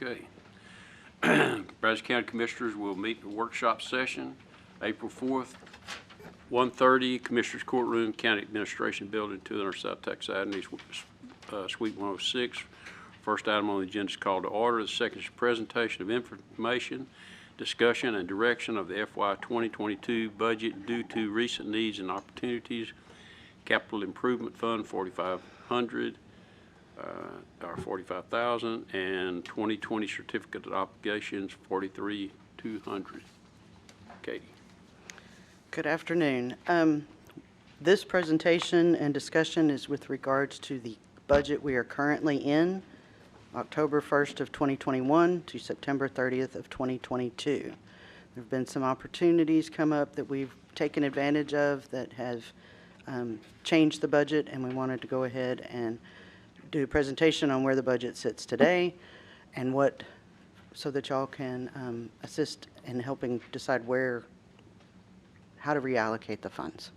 Okay. Brazos County Commissioners will meet in a workshop session April 4th, 1:30, Commissioners Courtroom, County Administration Building, 200 South Texas Avenue, Suite 106. First item on the agenda is called to order. The second is presentation of information, discussion, and direction of the FY 2022 budget due to recent needs and opportunities. Capital Improvement Fund, 4,500. Or 45,000, and 2020 certificate of obligations, 43,200. Katie. Good afternoon. This presentation and discussion is with regards to the budget we are currently in, October 1st of 2021 to September 30th of 2022. There have been some opportunities come up that we've taken advantage of that have changed the budget, and we wanted to go ahead and do a presentation on where the budget sits today and what, so that y'all can assist in helping decide how to reallocate the funds.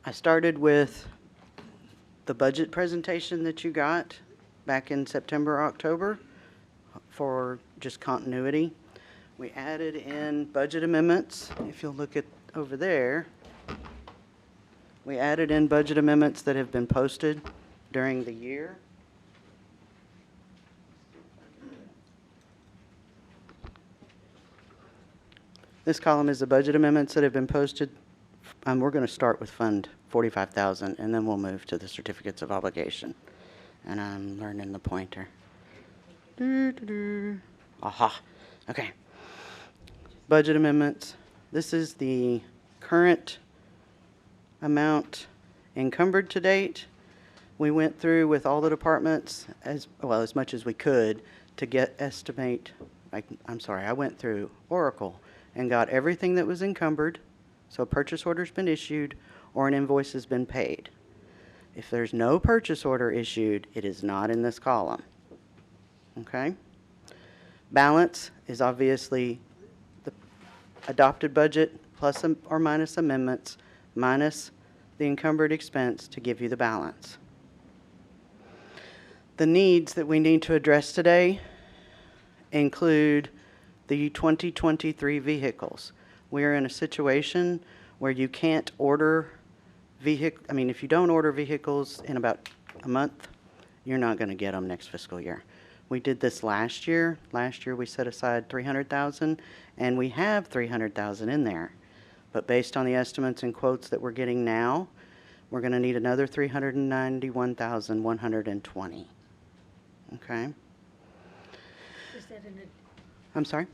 I started with the budget presentation that you got back in September, October for just continuity. We added in budget amendments. If you'll look at over there, we added in budget amendments that have been posted during the year. This column is the budget amendments that have been posted. We're going to start with Fund 45,000, and then we'll move to the certificates of obligation. And I'm learning the pointer. Aha. Okay. Budget amendments. This is the current amount encumbered to date. We went through with all the departments as much as we could to estimate. I went through Oracle and got everything that was encumbered, so a purchase order's been issued or an invoice has been paid. If there's no purchase order issued, it is not in this column. Okay? Balance is obviously the adopted budget plus or minus amendments minus the encumbered expense to give you the balance. The needs that we need to address today include the 2023 vehicles. We are in a situation where you can't order if you don't order vehicles in about a month, you're not going to get them next fiscal year. We did this last year. Last year we set aside $300,000, and we have $300,000 in there. But based on the estimates and quotes that we're getting now, we're going to need another $391,120. Okay. Is that I'm sorry?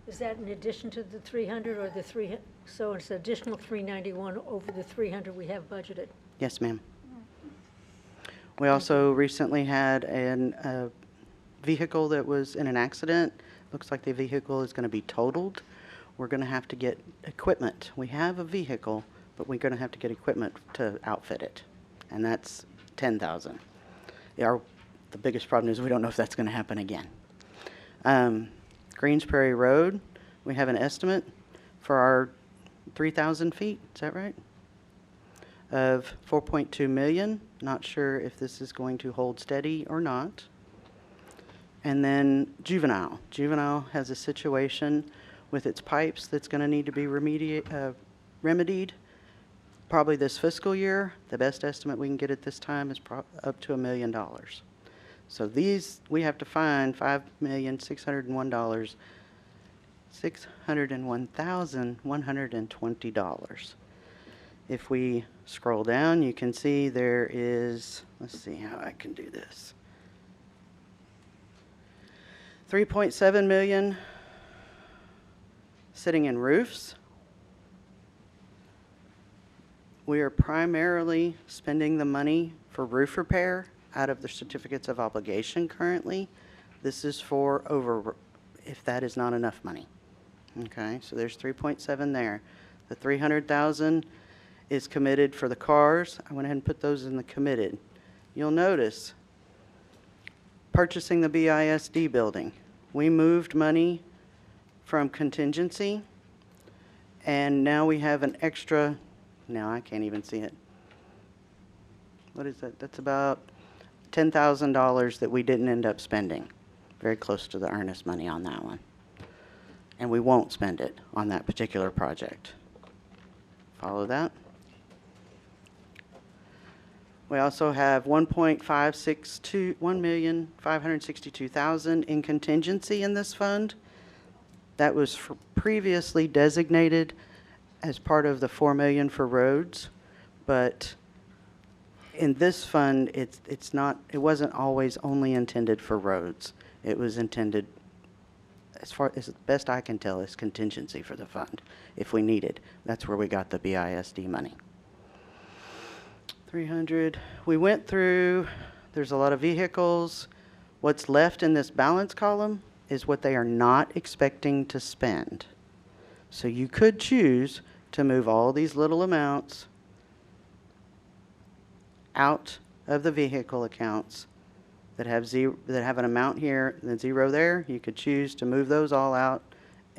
Is that in addition to the 300 or the 300? So it's additional 391 over the 300 we have budgeted? Yes, ma'am. We also recently had a vehicle that was in an accident. Looks like the vehicle is going to be totaled. We're going to have to get equipment. We have a vehicle, but we're going to have to get equipment to outfit it, and that's $10,000. The biggest problem is we don't know if that's going to happen again. Prairie Road, we have an estimate for our 3,000 feet, is that right? Of $4.2 million. Not sure if this is going to hold steady or not. And then Juvenile. Juvenile has a situation with its pipes that's going to need to be remedied probably this fiscal year. The best estimate we can get at this time is up to $1 million. So these, we have to find $601,120. If we scroll down, you can see there is, let's see how I can do this. $3.7 million sitting in roofs. We are primarily spending the money for roof repair out of the certificates of obligation currently. This is for if that is not enough money. Okay, so there's 3.7 there. The 300,000 is committed for the cars. I went ahead and put those in the committed. You'll notice purchasing the BISD building. We moved money from contingency, and now we have an extra, now I can't even see it. What is that? That's about $10,000 that we didn't end up spending. very close to the earnest money on that one. And we won't spend it on that particular project. Follow that? We also have $1,562,000 in contingency in this fund. That was previously designated as part of the $4 million for roads, but in this fund, it wasn't always only intended for roads. It was intended, as far as best I can tell, as contingency for the fund if we need it. That's where we got the BISD money. 300. We went through, there's a lot of vehicles. What's left in this balance column is what they are not expecting to spend. So you could choose to move all these little amounts out of the vehicle accounts that have an amount here and a zero there. You could choose to move those all out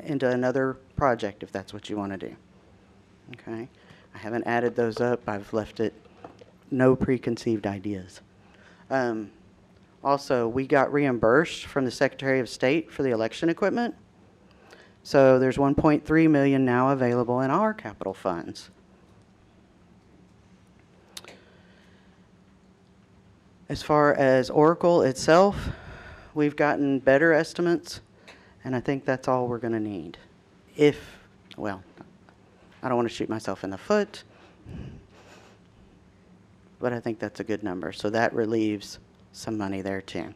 into another project if that's what you want to do. Okay? I haven't added those up. I've left it no preconceived ideas. Also, we got reimbursed from the Secretary of State for the election equipment. So there's $1.3 million now available in our capital funds. As far as Oracle itself, we've gotten better estimates, and I think that's all we're going to need. Well, I don't want to shoot myself in the foot, but I think that's a good number. So that relieves some money there too.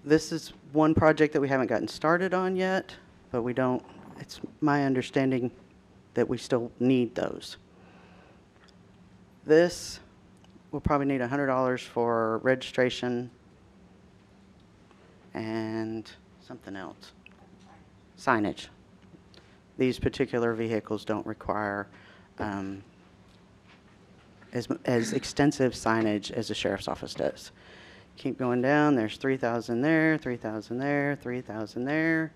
This is one project that we haven't gotten started on yet, but it's my understanding that we still need those. This, we'll probably need $100 for registration and something else. Signage. These particular vehicles don't require as extensive signage as the sheriff's office does. Keep going down, there's 3,000 there, 3,000 there, 3,000 there.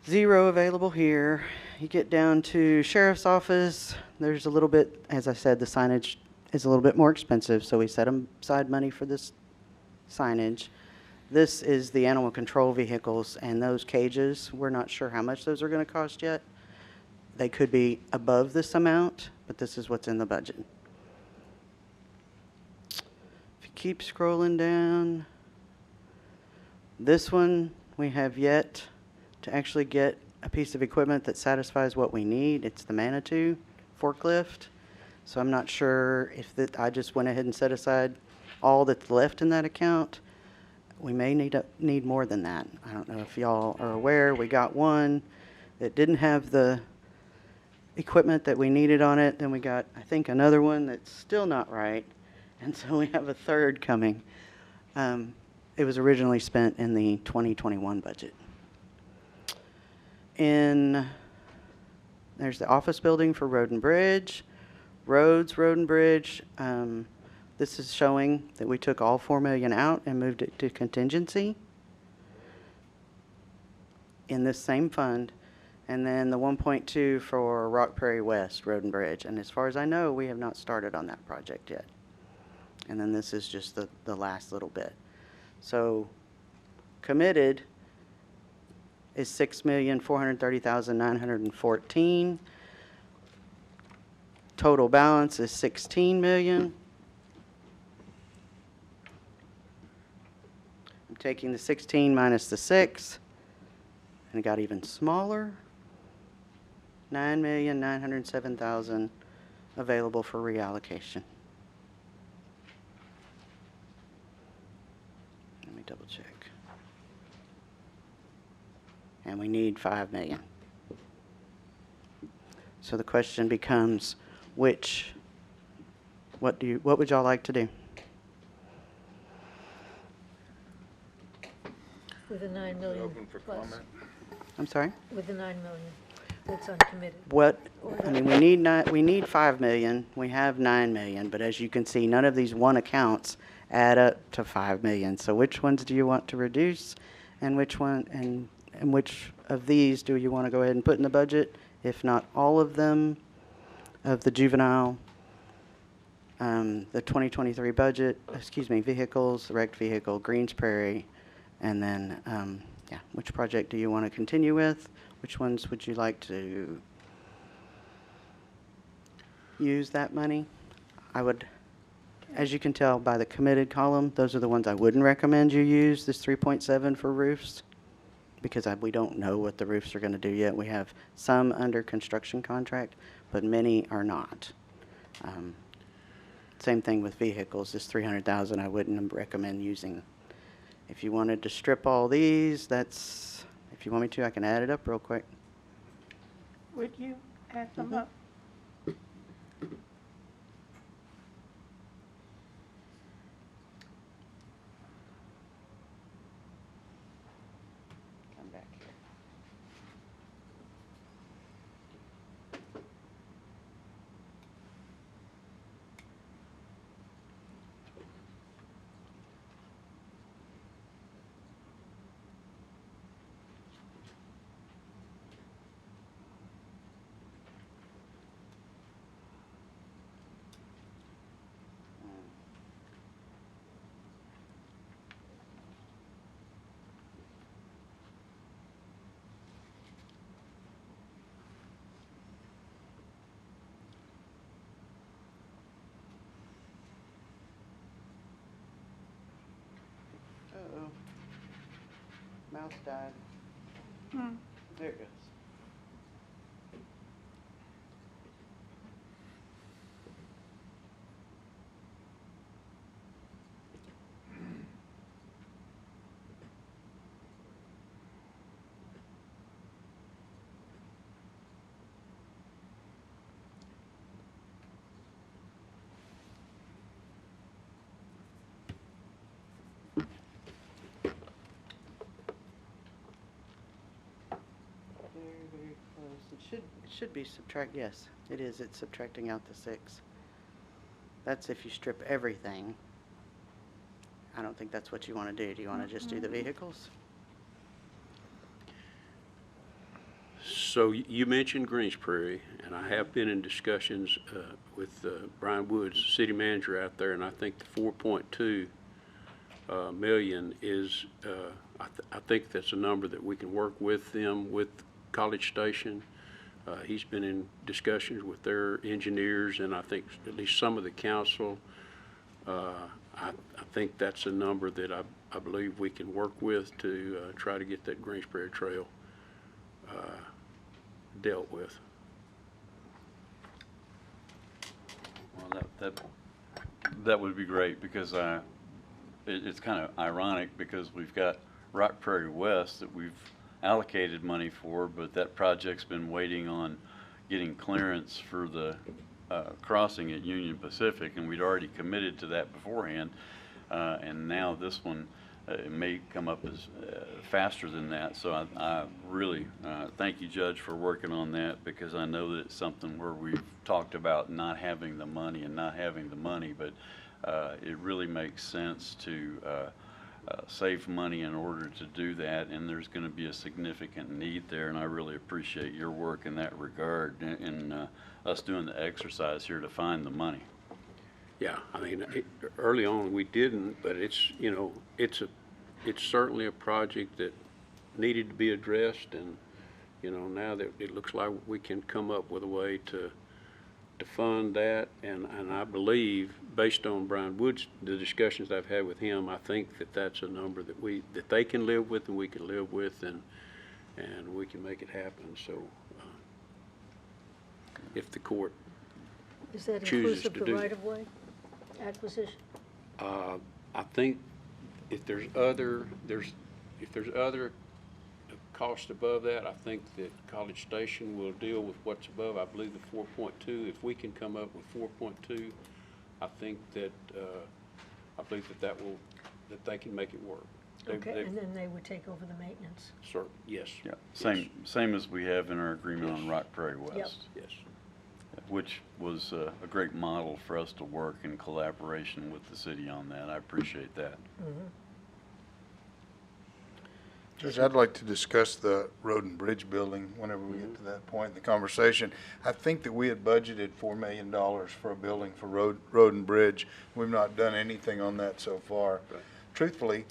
Zero available here. You get down to sheriff's office, there's a little bit, as I said, the signage is a little bit more expensive, so we set aside money for this signage. This is the animal control vehicles, and those cages, we're not sure how much those are going to cost yet. They could be above this amount, but this is what's in the budget. If you keep scrolling down, this one, we have yet to actually get a piece of equipment that satisfies what we need. It's the Manitou forklift. So I'm not sure if I just went ahead and set aside all that's left in that account. We may need more than that. I don't know if y'all are aware. We got one that didn't have the equipment that we needed on it. Then we got, I think, another one that's still not right. And so we have a third coming. It was originally spent in the 2021 budget. There's the office building for Road and Bridge. Roads, Road and Bridge. This is showing that we took all $4 million out and moved it to contingency in this same fund. And then the 1.2 for Rock Prairie West Road and Bridge. And as far as I know, we have not started on that project yet. And then this is just the last little bit. So committed is $6,430,914. Total balance is $16 million. I'm taking the 16 minus the 6, and it got even smaller. $9,907,000 available for reallocation. Let me double check. And we need $5 million. So the question becomes, what would y'all like to do? With the 9 million Open for plus, comment. I'm sorry? with the 9 million that's uncommitted. We need $5 million. We have $9 million, but as you can see, none of these one accounts add up to $5 million. So which ones do you want to reduce, and which of these do you want to go ahead and put in the budget? If not all of them, of the juvenile the 2023 budget, vehicles, wrecked vehicle, Greens Prairie, and then, yeah, which project do you want to continue with? Which ones would you like to use that money? I would, as you can tell by the committed column, those are the ones I wouldn't recommend you use, this 3.7 for roofs, because we don't know what the roofs are going to do yet. We have some under construction contract, but many are not. Same thing with vehicles, this 300,000 I wouldn't recommend using. If you wanted to strip all these, that's, if you want me to, I can add it up real quick. Would you add them up? Come back here. Uh-oh. Mouse died. There it goes. Very close. It should be subtract, yes, it is. It's subtracting out the 6. That's if you strip everything. I don't think that's what you want to do. Do you want to just do the vehicles? So you mentioned Greens Prairie, and I have been in discussions with Brian Woods, city manager out there, and I think the 4.2 million is, I think that's a number that we can work with them, with College Station. He's been in discussions with their engineers, and I think at least some of the council. I think that's a number that I believe we can work with to try to get that Greens Prairie Trail dealt with. Well, that would be great, because it's kind of ironic, because we've got Rock Prairie West that we've allocated money for, but that project's been waiting on getting clearance for the crossing at Union Pacific, and we'd already committed to that beforehand, and now this one may come up as faster than that. So I really thank you, Judge, for working on that, because I know that it's something where we've talked about not having the money, but it really makes sense to save money in order to do that, and there's going to be a significant need there, and I really appreciate your work in that regard, and us doing the exercise here to find the money. Yeah, I mean, early on we didn't, but it's, you know, it's certainly a project that needed to be addressed, and, you know, now that it looks like we can come up with a way to fund that, and I believe, based on Brian Woods, the discussions I've had with him, I think that that's a number that they can live with and we can live with, and we can make it happen. So if the court Is that chooses inclusive to of do right-of-way acquisition? I think if there's other cost above that, I think that College Station will deal with what's above. I believe the 4.2. If we can come up with 4.2, I think that I believe that they can make it work. Okay, and then they would take over the maintenance. Sir, yes. Yeah, Yes. same as we have in our agreement on Rock Prairie West. Yep. Yes. Which was a great model for us to work in collaboration with the city on that. I appreciate that. Judge, I'd like to discuss the Rhoden Bridge building whenever we get to that point in the conversation. I think that we had budgeted $4 million for a building for Rhoden Bridge. We've not done anything on that so far. Truthfully,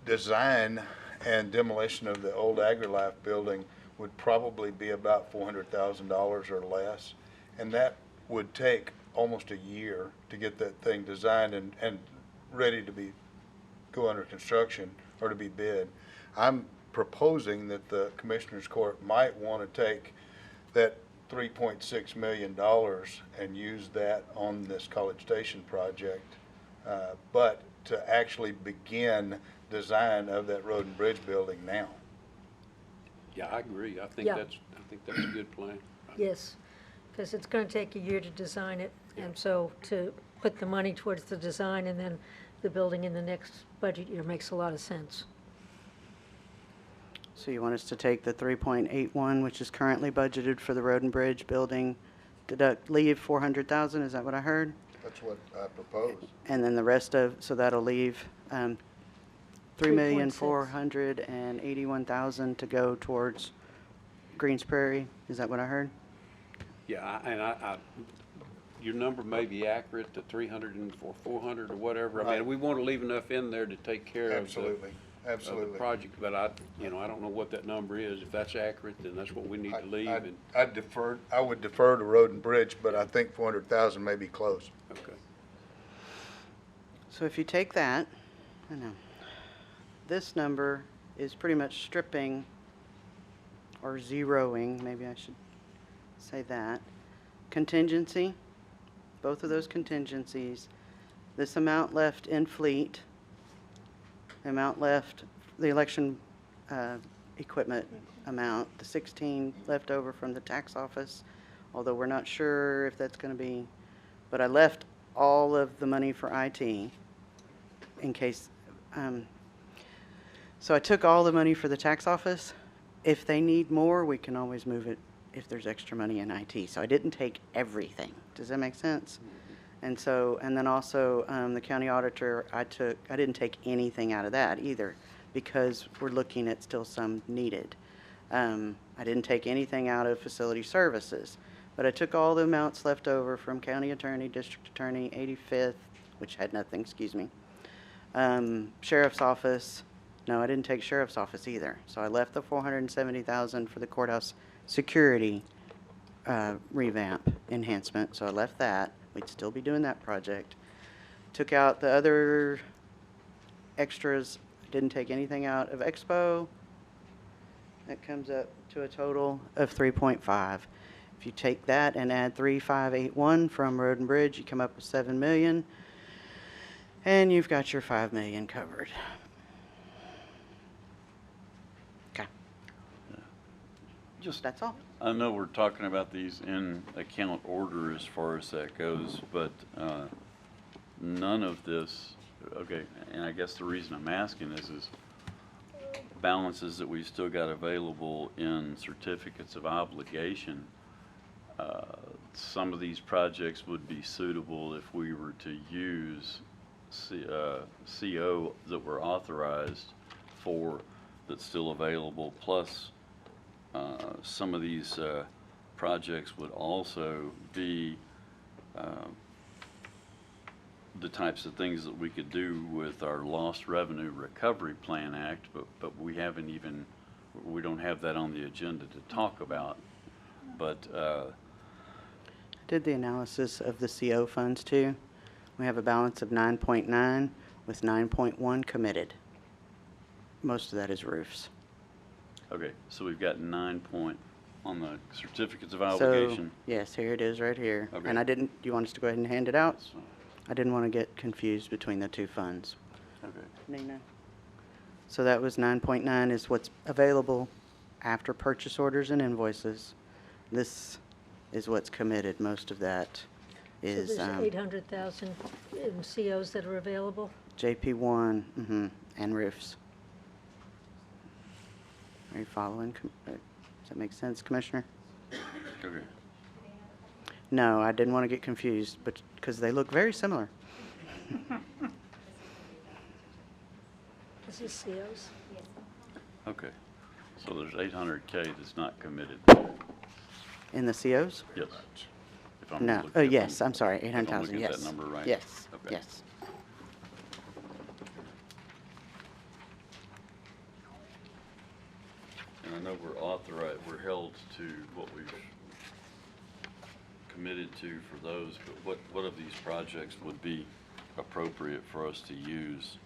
design and demolition of the old AgriLife building would probably be about $400,000 or less. And that would take almost a year to get that thing designed and ready to go under construction or to be bid. I'm proposing that the Commissioners Court might want to take that $3.6 million and use that on this College Station project, but to actually begin design of that Road and Bridge building now. Yeah, I agree. I think Yeah. that's a good plan. Yes, because it's going to take a year to design it, and so to put the money towards the design and then the building in the next budget year makes a lot of sense. So you want us to take the 3.81, which is currently budgeted for the Road and Bridge building, leave 400,000, is that what I heard? That's what I propose. And then the rest so that'll leave 3,481,000 to go towards Greens Prairie, is that what I heard? Yeah, your number may be accurate, the 300 and 400 or whatever. I Right. mean, we want to leave enough in there to take care of Absolutely, the absolutely. project, but I don't know what that number is. If that's accurate, then that's what we need to leave. And I would defer to Road and Bridge, but I think 400,000 may be close. okay. So if you take that, I know, this number is pretty much stripping or zeroing, maybe I should say that, contingency, both of those contingencies, this amount left in fleet, the amount left, the election equipment amount, the 16 left over from the tax office, although we're not sure if that's going to be, but I left all of the money for IT in case, so I took all the money for the tax office. If they need more, we can always move it if there's extra money in IT. So I didn't take everything. Does that make sense? And so, and then also the county auditor, I didn't take anything out of that either because we're looking at still some needed. I didn't take anything out of facility services, but I took all the amounts left over from county attorney, district attorney, 85th, which had nothing, excuse me. Sheriff's office, no, I didn't take sheriff's office either. So I left the 470,000 for the courthouse security revamp enhancement. So I left that. We'd still be doing that project. Took out the other extras. Didn't take anything out of Expo. That comes up to a total of 3.5. If you take that and add 3,581 from Road and Bridge, you come up with 7 million. And you've got your 5 million covered. Okay, Just, that's all. I know we're talking about these in account order as far as that goes, but none of this, okay, and I guess the reason I'm asking is balances that we've still got available in certificates of obligation. Some of these projects would be suitable if we were to use CO that were authorized for that's still available, plus some of these projects would also be the types of things that we could do with our Lost Revenue Recovery Plan Act, but we don't have that on the agenda to talk about. But Did the analysis of the CO funds too. We have a balance of 9.9 with 9.1 committed. Most of that is roofs. okay, so we've got 9 point on the certificates of So, obligation. yes, here it is right here. Okay. And do you want us to go ahead and hand it out? So, I didn't want to get confused between the two funds. okay. Nina? So that was 9.9 is what's available after purchase orders and invoices. This is what's committed. Most of that is So there's 800,000 in COs that are available? JP1 and roofs. Are you following? Does that make sense, Commissioner? Okay. No, I didn't want to get confused, but because they look very similar. This is COs? Okay, so there's 800K that's not committed. In the COs? Yes. If I'm No, looking- yes, I'm sorry, if I'm 800,000, looking at yes. that number right? Yes, Okay. yes. And I know we're authorized, we're held to what we've committed to for those, but what of these projects would be appropriate for us to use?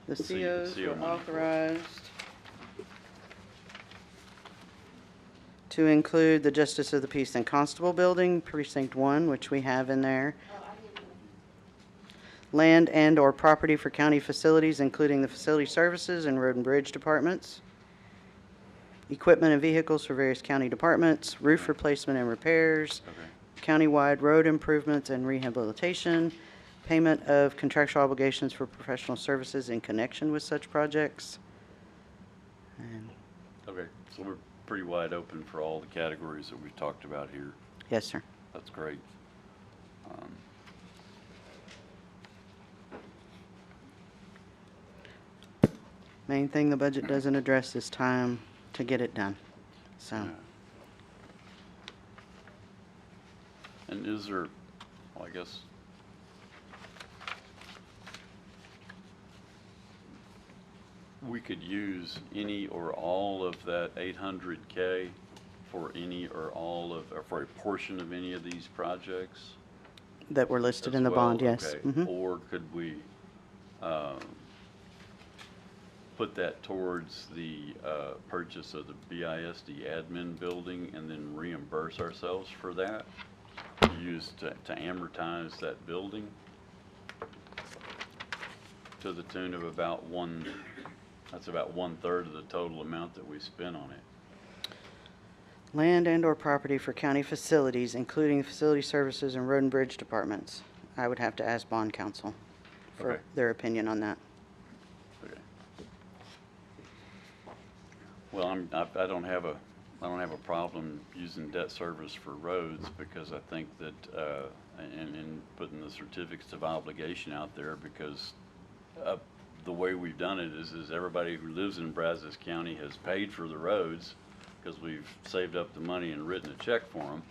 The CO COs were money for- authorized to include the Justice of the Peace and Constable Building, Precinct 1, which we have in there. Land and/or property for county facilities, including the facility services and road and bridge departments. Equipment and vehicles for various county departments, roof replacement and repairs, Okay. countywide road improvements and rehabilitation, payment of contractual obligations for professional services in connection with such projects. And Okay, so we're pretty wide open for all the categories that we've talked about here. yes, sir. That's great. Main thing the budget doesn't address is time to get it done. So, Yeah. And is there, well, I guess, we could use any or all of that 800K for any or all of, or for a portion of any of these projects? that were listed in as the bond, well? yes. Okay. Mhm. Or could we put that towards the purchase of the BISD admin building and then reimburse ourselves for that? Use to amortize that building to the tune of about that's about 1/3 of the total amount that we spent on it. Land and/or property for county facilities, including facility services and road and bridge departments. I would have to ask bond counsel for Okay. their opinion on that. Okay. Well, I don't have a problem using debt service for roads because I think that, and putting the certificates of obligation out there because the way we've done it is everybody who lives in Brazos County has paid for the roads because we've saved up the money and written a check for them.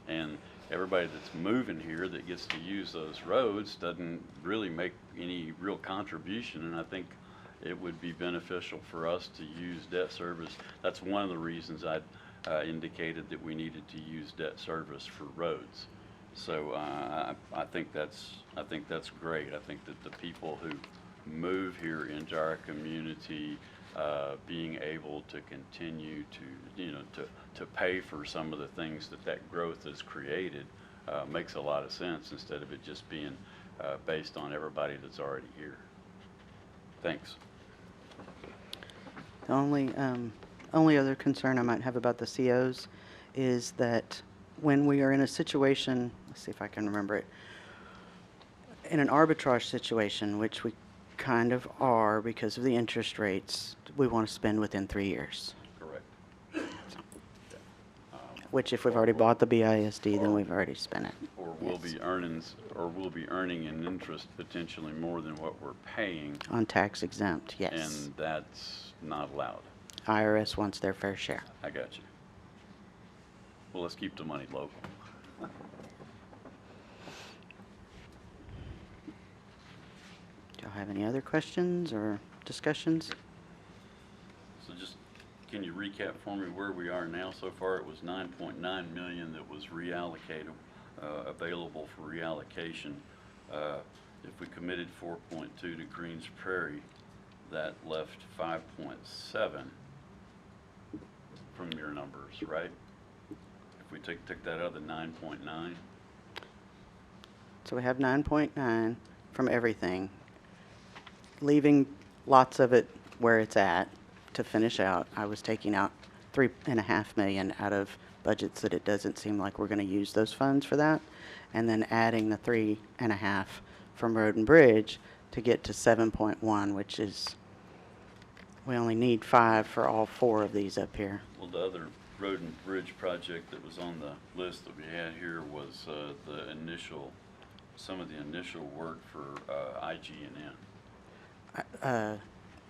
And everybody that's moving here that gets to use those roads doesn't really make any real contribution. And I think it would be beneficial for us to use debt service. That's one of the reasons I indicated that we needed to use debt service for roads. So I think that's great. I think that the people who move here into our community, being able to continue to pay for some of the things that growth has created, makes a lot of sense instead of it just being based on everybody that's already here. Thanks. The only other concern I might have about the COs is that when we are in a situation, let's see if I can remember it, in an arbitrage situation, which we kind of are because of the interest rates, we want to spend within 3 years. Correct. Which if we've already bought the BISD, then we've already spent it. Or we'll be earning an interest potentially more than what we're paying, On tax exempt, yes. and that's not allowed. IRS wants their fair share. I got you. Well, let's keep the money local. Do y'all have any other questions or discussions? So just, can you recap for me where we are now? So far, it was 9.9 million that was reallocated, available for reallocation. If we committed 4.2 to Greens Prairie, that left 5.7 from your numbers, right? If we took that other 9.9, So we have 9.9 from everything, leaving lots of it where it's at to finish out. I was taking out 3.5 million out of budgets that it doesn't seem like we're going to use those funds for that, and then adding the 3.5 from Road and Bridge to get to 7.1, which is, we only need 5 for all 4 of these up here. well, the other road and bridge project that was on the list that we had here was some of the initial work for IG&N.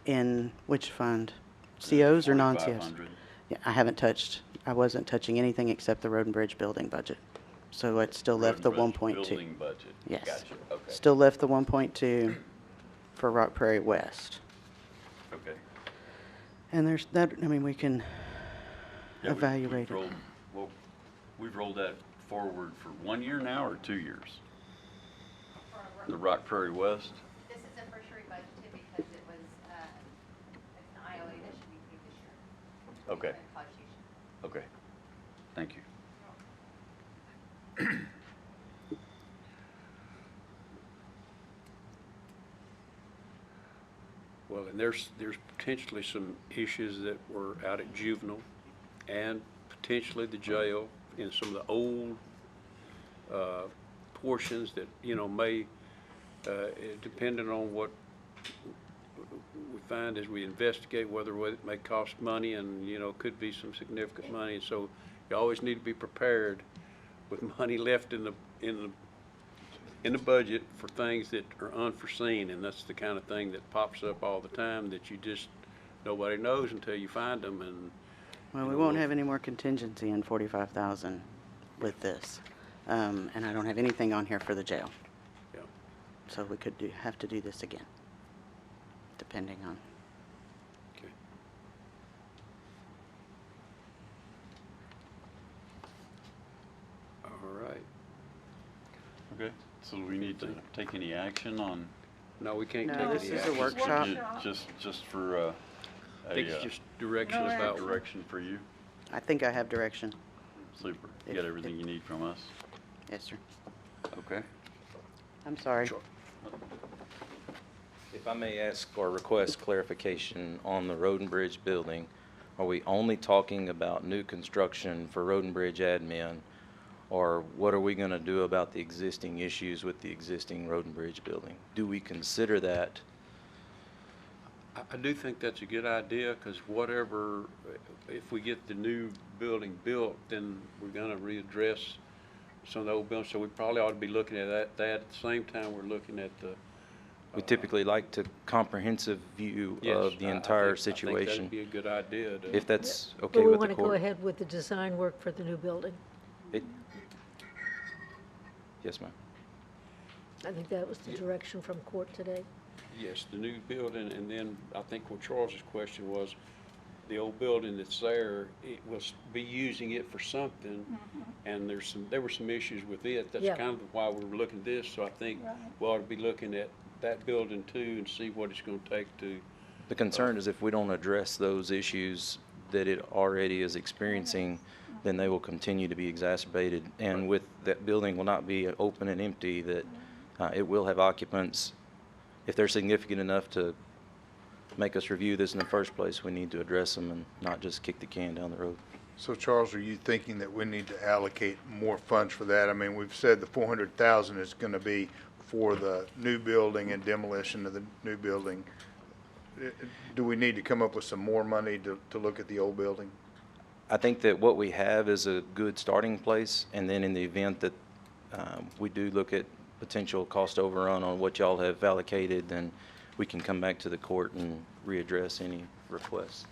In which fund? COs or non-COs? 4,500. Yeah, I wasn't touching anything except the Road and Bridge building budget. So it still left the Road and Bridge 1.2. Building budget. Yes. Gotcha, okay. Still left the 1.2 for Rock Prairie West. Okay. And there's that, I mean, we can Yeah, evaluate it. well, we've rolled that forward for 1 year now or 2 years? The Rock Prairie West? This is a first year budgeted because it was, it's an IOA that should be paid this year. Okay. It's a college station. Okay, thank you. Well, and there's potentially some issues that were out at juvenile and potentially the jail in some of the old portions that, may, depending on what we find as we investigate whether it may cost money and, could be some significant money. And so you always need to be prepared with money left in the budget for things that are unforeseen, and that's the kind of thing that pops up all the time that you just, nobody knows until you find them. And Well, we won't have any more contingency in 45,000 with this. And I don't have anything on here for the jail. Yeah. So we could have to do this again, depending on. Okay. All right. Okay, so do we need to take any action on? No, we can't No, take this any is a action. workshop. Just for I think it's just direction No about action. direction for you? I think I have direction. Super. You If- got everything you need from us? Yes, sir. Okay. I'm sorry. Sure. If I may ask or request clarification on the Road and Bridge building, are we only talking about new construction for Road and Bridge admin? Or what are we gonna do about the existing issues with the existing Road and Bridge building? Do we consider that? I do think that's a good idea, because whatever, if we get the new building built, then we're gonna readdress some of the old buildings, so we probably ought to be looking at that. At the same time, we're looking at the. We typically like to comprehensive view Yes, of the I entire think that'd situation. be a good idea to. If that's But okay we with want the to go court. ahead with the design work for the new building. It- Yes, ma'am. I think that was the direction from court today. Yes, the new building, and then I think what Charles's question was, the old building that's there, it will be using it for something, and there were some issues with it. That's Yeah. kind of why we're looking at this, so I think Right. we ought to be looking at that building too and see what it's gonna take to. The concern is if we don't address those issues that it already is experiencing, then they will continue to be exacerbated. And with that building will not be open and empty, that it will have occupants. If they're significant enough to make us review this in the first place, we need to address them and not just kick the can down the road. So Charles, are you thinking that we need to allocate more funds for that? I mean, we've said the 400,000 is gonna be for the new building and demolition of the new building. Do we need to come up with some more money to look at the old building? I think that what we have is a good starting place, and then in the event that we do look at potential cost overrun on what y'all have allocated, then we can come back to the court and readdress any requests.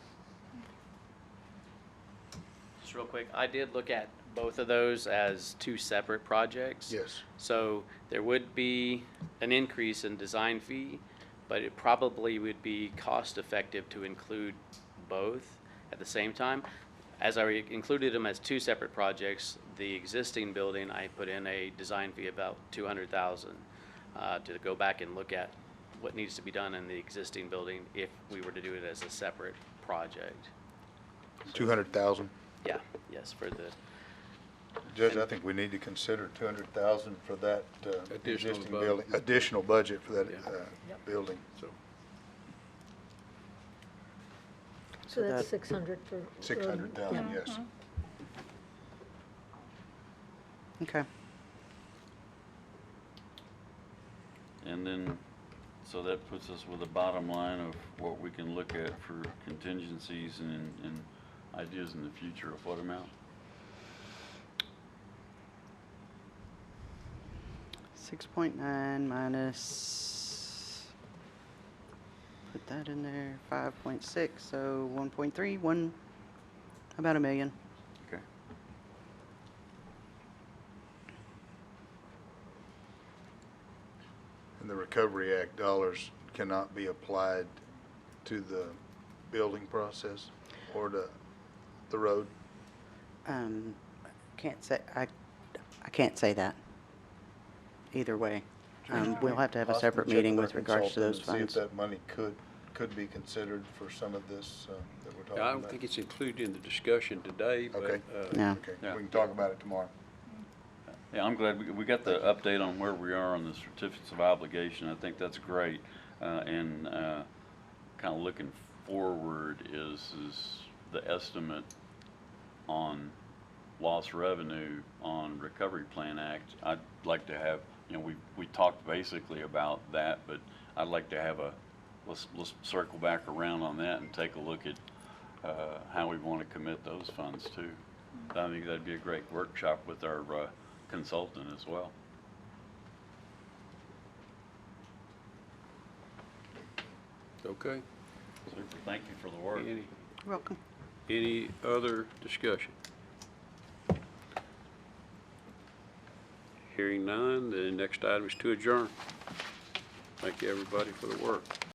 Just real quick, I did look at both of those as two separate projects. Yes. So there would be an increase in design fee, but it probably would be cost effective to include both at the same time. As I included them as two separate projects, the existing building, I put in a design fee about 200,000 to go back and look at what needs to be done in the existing building if we were to do it as a separate project. 200,000? Yeah, yes, for the, Judge, I think we need to consider 200,000 for that Additional existing budget. building, additional budget for that Yeah. building. So, So that's that- 600 for. 600,000, Yeah. yes. Okay. And then, so that puts us with a bottom line of what we can look at for contingencies and ideas in the future of what amount? 6.9 minus that in there, 5.6, so 1.3, about $1 million. Okay. And the Recovery Act dollars cannot be applied to the building process or to the road? Can't say, I can't say that. Either way. We'll have to have a Possibly separate check meeting our with regards to those consultant and funds. see if that money could be considered for some of this that we're talking I about. don't think it's included in the discussion today, but, Okay. No. Okay, Yeah. we can talk about it tomorrow. Yeah, I'm glad we got the update on where we are on the certificates of obligation. I think that's great. And kind of looking forward is the estimate on lost revenue on Recovery Plan Act. I'd like to have, we talked basically about that, but I'd like to have let's circle back around on that and take a look at how we want to commit those funds too. I think that'd be a great workshop with our consultant as well. okay. Super, thank you for the work. Any, You're welcome. any other discussion? Hearing none, the next item is to adjourn. Thank you, everybody, for the work.